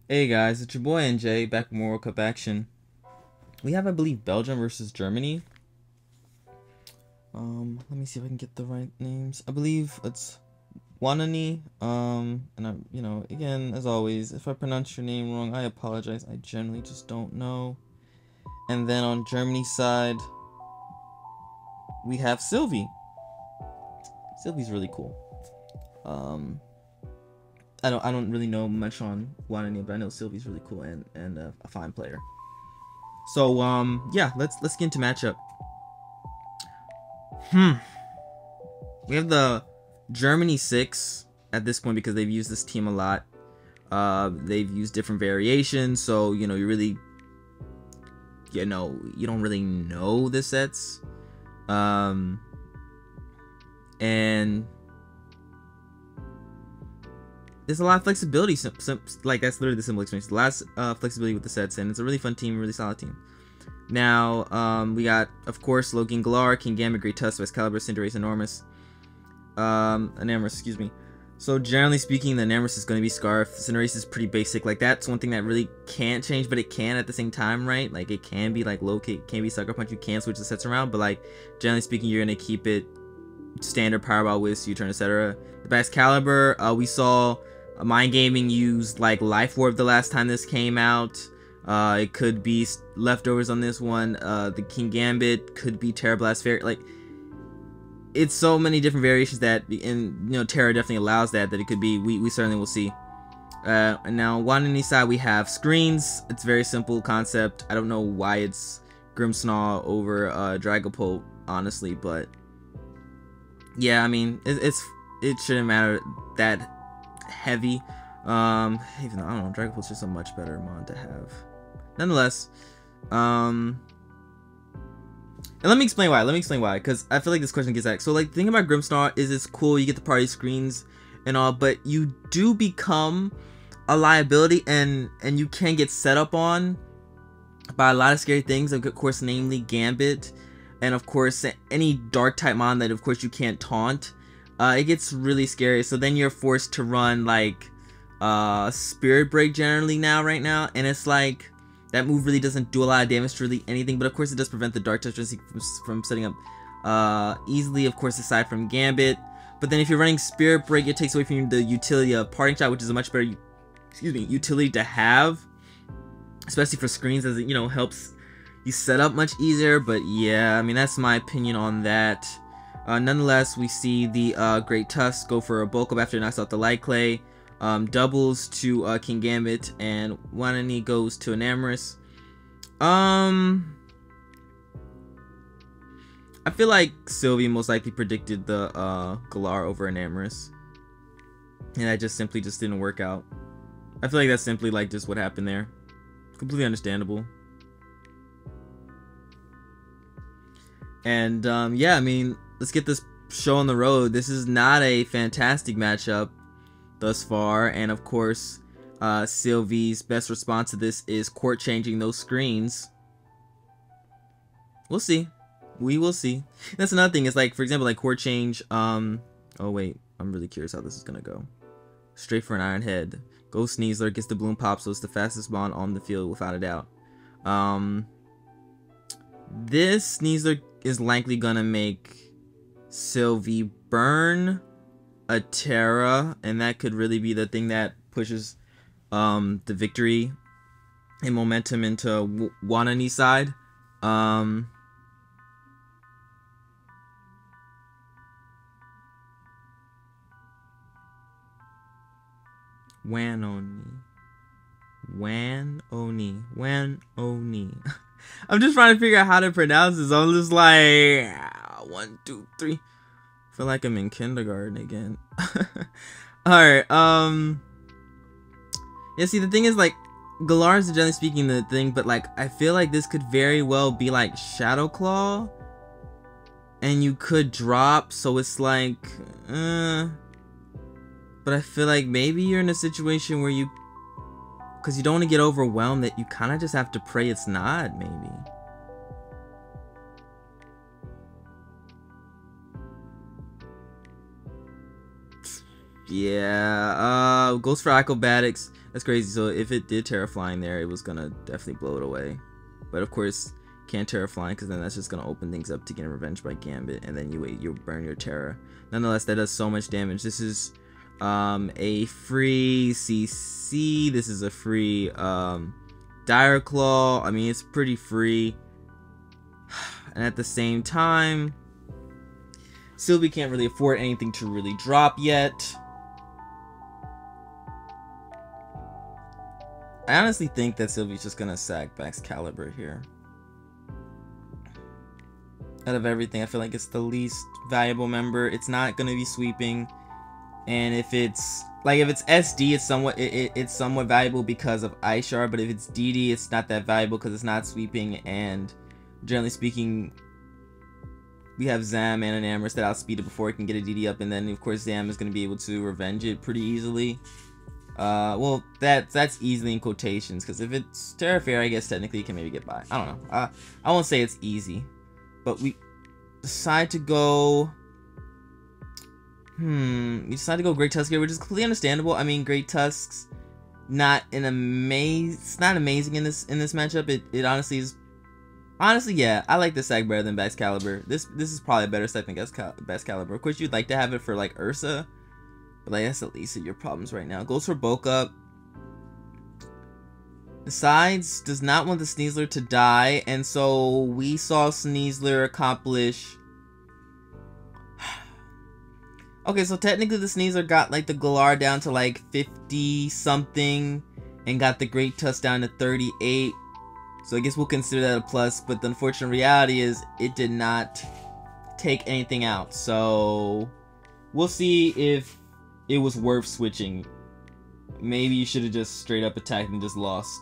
Hey guys, it's your boy NJ back with more World Cup action. We have, I believe, Belgium versus Germany. Let me see if I can get the right names. I believe it's Wanony. And again, as always, if I pronounce your name wrong, I apologize. I generally just don't know. And then on Germany's side, we have Sylvi. Sylvi's really cool. I don't really know much on Wanony, but I know Sylvi's really cool and a fine player. So yeah, let's get into matchup. We have the Germany 6 at this point because they've used this team a lot. They've used different variations, so you really you don't really know the sets. And there's a lot of flexibility. Like, that's literally the simple explanation. A lot of flexibility with the sets, and it's a really fun team, really solid team. Now, we got, of course, Logan Galar, King Gambit, Great Tusk, Excalibur, Cinderace, Enormous. Enamorous, excuse me. So, generally speaking, the Enamorous is going to be Scarf. Cinderace is pretty basic. Like, that's one thing that really can't change, but it can at the same time, right? Like, it can be, like, low kick, can be Sucker Punch. You can switch the sets around, but, like, generally speaking, you're going to keep it standard Powerball, Whisk, U-Turn, etc. The Excalibur, we saw Mind Gaming use, like, Life Orb the last time this came out. It could be leftovers on this one. The King Gambit could be Terra Blast Fairy. Like, it's so many different variations that, and Terra definitely allows that it could be. We certainly will see. And now one on each side we have Screens. It's a very simple concept. I don't know why it's Grimmsnaw over Dragapult, honestly, but yeah, I mean it shouldn't matter that heavy. Even though I don't know, Dragapult's just a much better mon to have. Nonetheless, and let me explain why, because I feel like this question gets asked. So, like, the thing about Grimmsnar is it's cool, you get the party screens and all, but you do become a liability, and you can get set up on by a lot of scary things, of course, namely Gambit, and of course any dark type mon that of course you can't taunt. It gets really scary, so then you're forced to run like Spirit Break generally right now, and it's like that move really doesn't do a lot of damage to really anything, but of course it does prevent the Dark Touch from setting up easily, of course, aside from Gambit. But then if you're running Spirit Break, it takes away from the utility of Parting Shot, which is a much better utility to have, especially for screens, as it helps you set up much easier. But yeah, I mean, that's my opinion on that. Nonetheless, we see the Great Tusk go for a bulk up after it knocks out the Light Clay. Doubles to King Gambit, and Wanony goes to Enamorous. I feel like Sylvi most likely predicted the Galar over Enamorous, and that just simply didn't work out. I feel like that's simply like just what happened there. Completely understandable. And yeah, I mean, let's get this show on the road. This is not a fantastic matchup thus far, and of course Sylvi's best response to this is court changing those screens. We'll see. We will see. That's another thing. It's like, for example, like court change. Oh wait, I'm really curious how this is gonna go. Straight for an Iron Head. Go Sneasler, gets the Bloom Pop, so it's the fastest mon on the field without a doubt. This Sneasler is likely gonna make Sylvi burn a Terra, and that could really be the thing that pushes the victory and momentum into Wanony's side. Wanony. I'm just trying to figure out how to pronounce this. I'm just like 1, 2, 3. I feel like I'm in kindergarten again. Alright, yeah, see, the thing is, like, Galar is generally speaking the thing, but, like, I feel like this could very well be, like, Shadow Claw, and you could drop, so it's like, but I feel like maybe you're in a situation where because you don't want to get overwhelmed, that you kind of just have to pray it's not, maybe. Yeah, goes for acrobatics. That's crazy. So if it did Terra Flying there, it was gonna definitely blow it away. But of course, can't Terra Flying because then that's just gonna open things up to get revenge by Gambit, and then you burn your Terra. Nonetheless, that does so much damage. This is a free CC. This is a free Dire Claw. I mean, it's pretty free. And at the same time, Sylvi can't really afford anything to really drop yet. I honestly think that Sylvi's just gonna sack Excalibur here. Out of everything, I feel like it's the least valuable member. It's not gonna be sweeping, and if it's SD, it's somewhat valuable because of Ice Shard. But if it's DD, it's not that valuable because it's not sweeping. And generally speaking, we have Zam and an Amorous that outspeed it before it can get a DD up, and then of course Zam is gonna be able to revenge it pretty easily. Well, that's easily in quotations, because if it's Terra Fairy, I guess technically you can maybe get by. I don't know. I won't say it's easy, but we decide to go. We decide to go Great Tusk here, which is completely understandable. I mean, Great Tusk's not it's not amazing in this matchup. It honestly is. Honestly, yeah, I like this sack better than Excalibur. This is probably a better sack than Excalibur. Of course, you'd like to have it for like Ursa. But like, that's the least of your problems right now. Goes for bulk up. Besides, does not want the Sneasler to die. And so we saw Sneasler accomplish. Okay, so technically the Sneasler got like the Galar down to like 50 something. And got the Great Tusk down to 38. So I guess we'll consider that a plus. But the unfortunate reality is it did not take anything out. So we'll see if it was worth switching. Maybe you should have just straight up attacked and just lost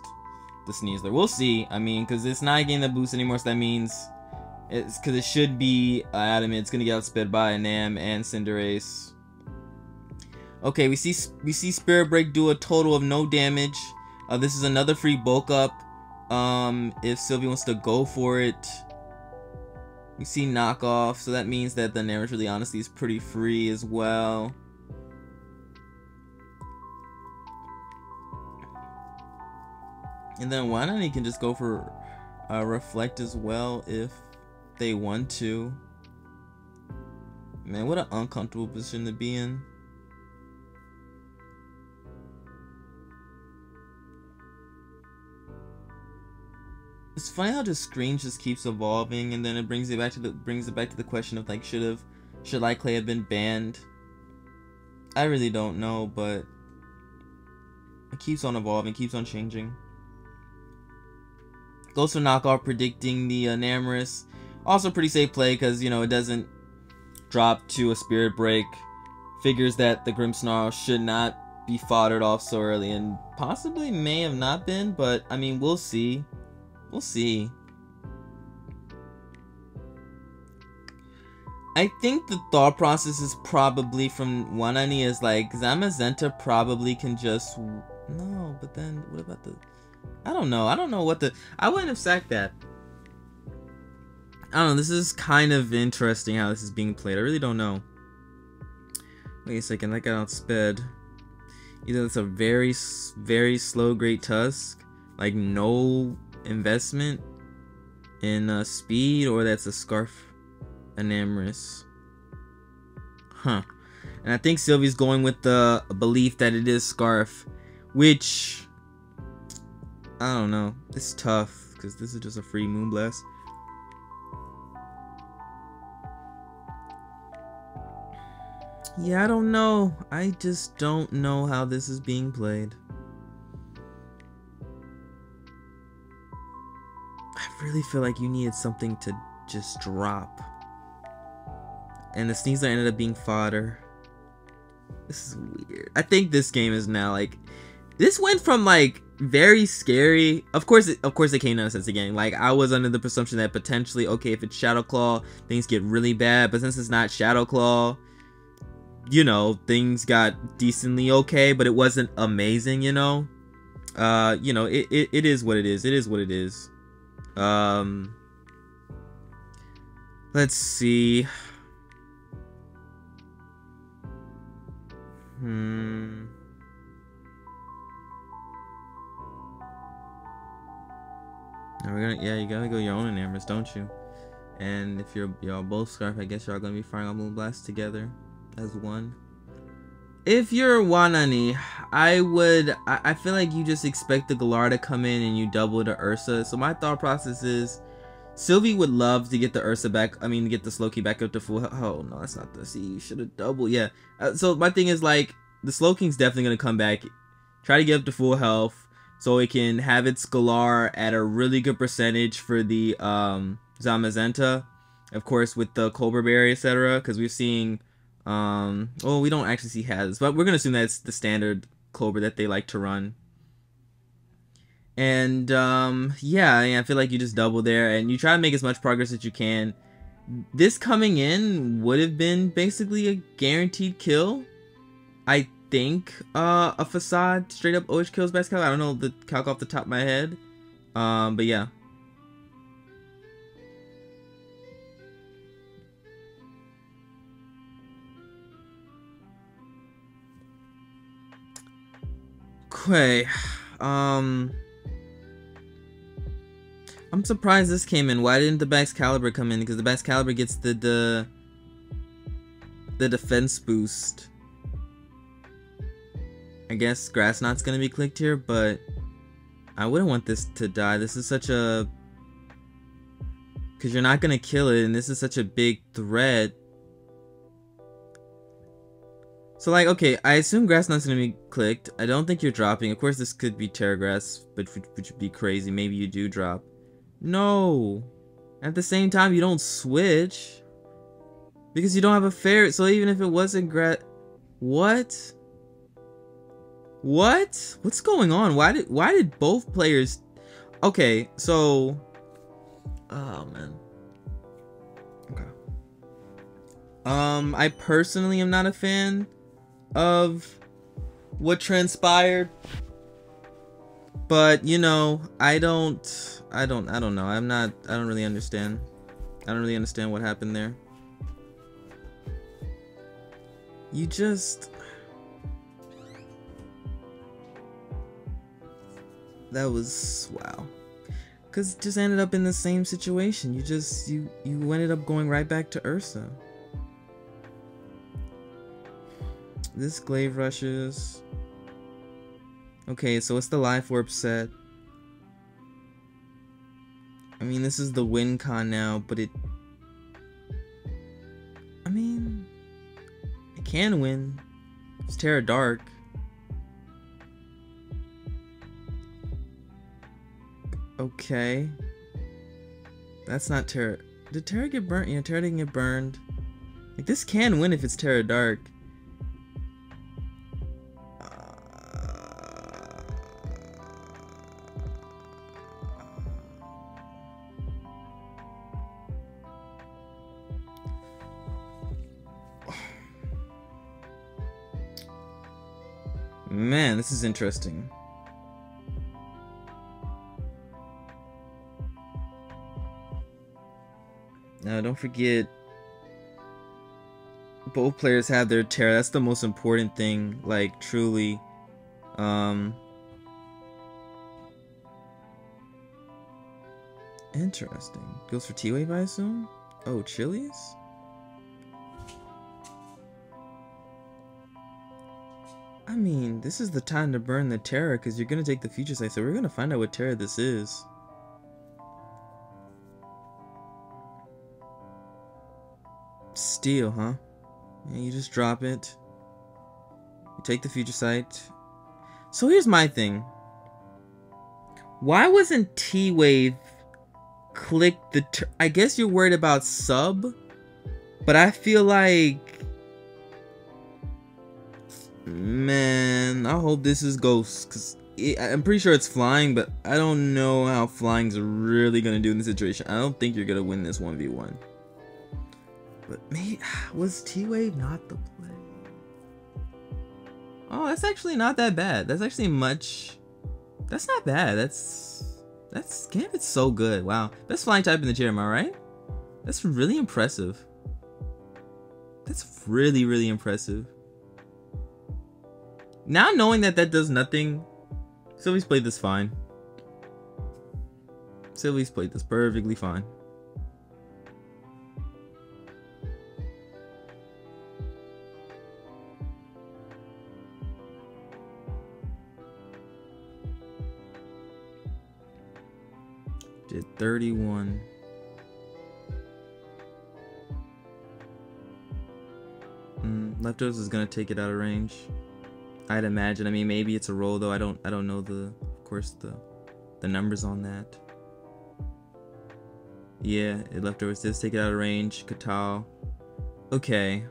the Sneasler. We'll see. I mean, because it's not getting the boost anymore, so that means it's because it should be Adamant. It's gonna get outsped by Nam and Cinderace. Okay, we see Spirit Break do a total of no damage. This is another free bulk up. If Sylvi wants to go for it. We see knockoff, so that means that the Nam really honestly is pretty free as well. And then Wanony can just go for Reflect as well if they want to. Man, what an uncomfortable position to be in. It's funny how the screen just keeps evolving, and then it brings it back to the question of like, should Lyclay have been banned? I really don't know, but it keeps on evolving, keeps on changing. Goes for knockoff, predicting the Namorous. Also pretty safe play because, you know, it doesn't drop to a Spirit Break. Figures that the Grimmsnarl should not be foddered off so early, and possibly may have not been, but I mean, we'll see. We'll see. I think the thought process is probably from Wanony is like, Zamazenta probably can just... No, but then what about the... I don't know what the... I wouldn't have sacked that. I don't know, this is kind of interesting how this is being played. I really don't know. Wait a second, that got outsped. Either it's a very, very slow Great Tusk, like no investment in speed, or that's a Scarf Enamorous. Huh. And I think Sylvi's going with the belief that it is Scarf, which... I don't know. It's tough because this is just a free Moonblast. Yeah, I don't know. I just don't know how this is being played. I really feel like you needed something to just drop. And the Sneasler ended up being fodder. This is weird. I think this game is now like... This went from like very scary. Of course it came to sense again. Like, I was under the presumption that potentially, okay, if it's Shadow Claw, things get really bad. But since it's not Shadow Claw, you know, things got decently okay, but it wasn't amazing, you know. You know, it is what it is. It is what it is. Let's see. And we're gonna, yeah, you gotta go your own Enamorus, don't you? And if y'all both Scarf, I guess y'all gonna be firing on Moonblast together as one. If you're Wanony, I feel like you just expect the Galar to come in and you double to Ursa. So my thought process is, Sylvi would love to get the Ursa back. I mean, get the Slowking back up to full. Oh no, that's not the. See, you should have doubled. Yeah. So my thing is like the Slowking's definitely gonna come back, try to get up to full health, so it can have its Galar at a really good percentage for the Zamazenta, of course with the Cobra Berry, etc. Because we're seeing, well, we don't actually see hazards, but we're gonna assume that's the standard Cobra that they like to run. And yeah, I feel like you just double there and you try to make as much progress as you can. This coming in would have been basically a guaranteed kill. I think a Facade straight up OH kills best calc. I don't know the calc off the top of my head. But yeah. Okay. I'm surprised this came in. Why didn't the Baxcalibur come in? Because the Baxcalibur gets the defense boost. I guess Grass Knot's gonna be clicked here, but I wouldn't want this to die. This is such a... Because you're not gonna kill it, and this is such a big threat. So like, okay, I assume Grass Knot's gonna be clicked. I don't think you're dropping. Of course, this could be Terra Grass, but which would be crazy. Maybe you do drop. No. At the same time, you don't switch. Because you don't have a ferret, so even if it wasn't What? What? What's going on? Why did both players... Okay, so... Oh, man. Okay. I personally am not a fan of what transpired. But, you know, I don't know. I don't really understand. I don't really understand what happened there. You just... That was... Wow. Because it just ended up in the same situation. You ended up going right back to Ursa. This Glaive rushes. Okay, so it's the Life Orb set. I mean, this is the win con now, but it... I mean... It can win. It's Terra Dark. Okay. That's not Terra... Did Terra get burnt? Yeah, Terra didn't get burned. Like, this can win if it's Terra Dark. Man, this is interesting. Now, don't forget, both players have their Terra. That's the most important thing, like, truly. Interesting. Goes for T-Wave, I assume? Oh, Chili's? I mean, this is the time to burn the Terra, because you're going to take the Future Sight, so we're going to find out what Terra this is. Steel, huh? Yeah, you just drop it. You take the Future Sight. So here's my thing. Why wasn't T-Wave clicked the... I guess you're worried about sub, but I feel like... Man, I hope this is Ghost, because I'm pretty sure it's flying, but I don't know how flying's really going to do in this situation. I don't think you're going to win this 1v1. But maybe, was T-Wave not the play? Oh, that's actually not that bad. That's actually much... That's not bad. That's Gambit's so good. Wow. Best flying type in the chair, am I right? That's really impressive. That's really, really impressive. Now knowing that that does nothing, Sylvi's played this fine. Sylvi's played this perfectly fine. Did 31. Leftovers is gonna take it out of range, I'd imagine. I mean, maybe it's a roll though. I don't know of course the numbers on that. Yeah, Leftovers does take it out of range. Katal. Okay.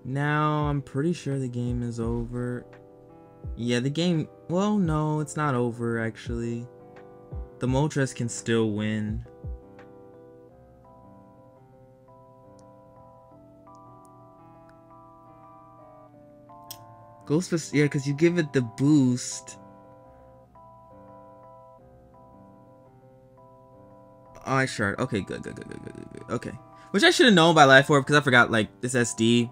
Now I'm pretty sure the game is over. Yeah, the game. Well, no, it's not over actually. The Moltres can still win. Ghostbusters, yeah, because you give it the boost. Oh, I shard. Okay, good. Okay, which I should have known by Life Orb because I forgot like this SD.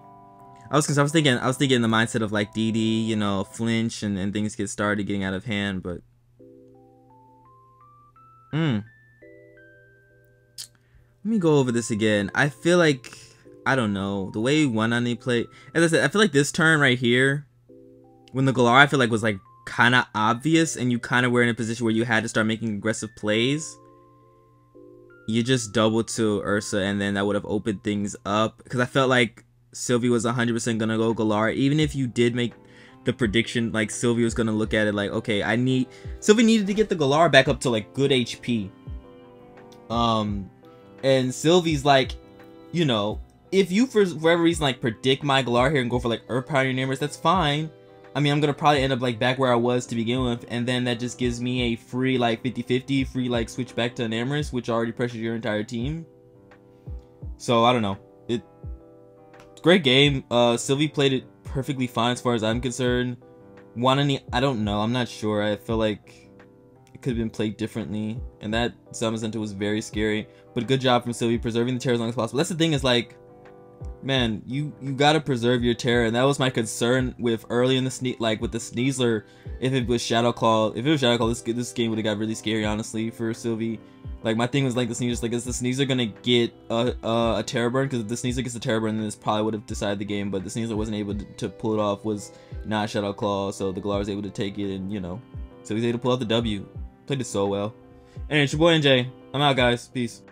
I was thinking in the mindset of like DD, you know, flinch and things get started getting out of hand, but let me go over this again. I feel like, I don't know, the way Wanony played, as I said, I feel like this turn right here, when the Galar, I feel like was like kind of obvious and you kind of were in a position where you had to start making aggressive plays. You just double to Ursa and then that would have opened things up, because I felt like Sylvi was 100% gonna go Galar. Even if you did make the prediction, like Sylvi was gonna look at it like, okay, Sylvi needed to get the Galar back up to like good HP. And Sylvi's like, you know, if you for whatever reason like predict my Galar here and go for like Earth Power Namers, that's fine. I mean, I'm gonna probably end up like back where I was to begin with, and then that just gives me a free like 50-50 free like switch back to Namers, which already pressures your entire team. So I don't know. Great game. Sylvi played it perfectly fine as far as I'm concerned. Wanony, I don't know. I'm not sure. I feel like it could have been played differently, and that Summon Center was very scary. But good job from Sylvi preserving the Terror as long as possible. That's the thing, is like, man, you gotta preserve your Terror, and that was my concern with early in the with the Sneasler. If it was Shadow Claw, this game would have got really scary, honestly, for Sylvi. Like, my thing was like the Sneasler, like, is the Sneasler gonna get a Terror Burn? Because if the Sneasler gets a Terror Burn, then this probably would have decided the game. But the Sneasler wasn't able to pull it off, was not Shadow Claw, so the Galar was able to take it, and you know, so he's able to pull out the W. Played it so well. Anyway, it's your boy NJ. I'm out, guys. Peace.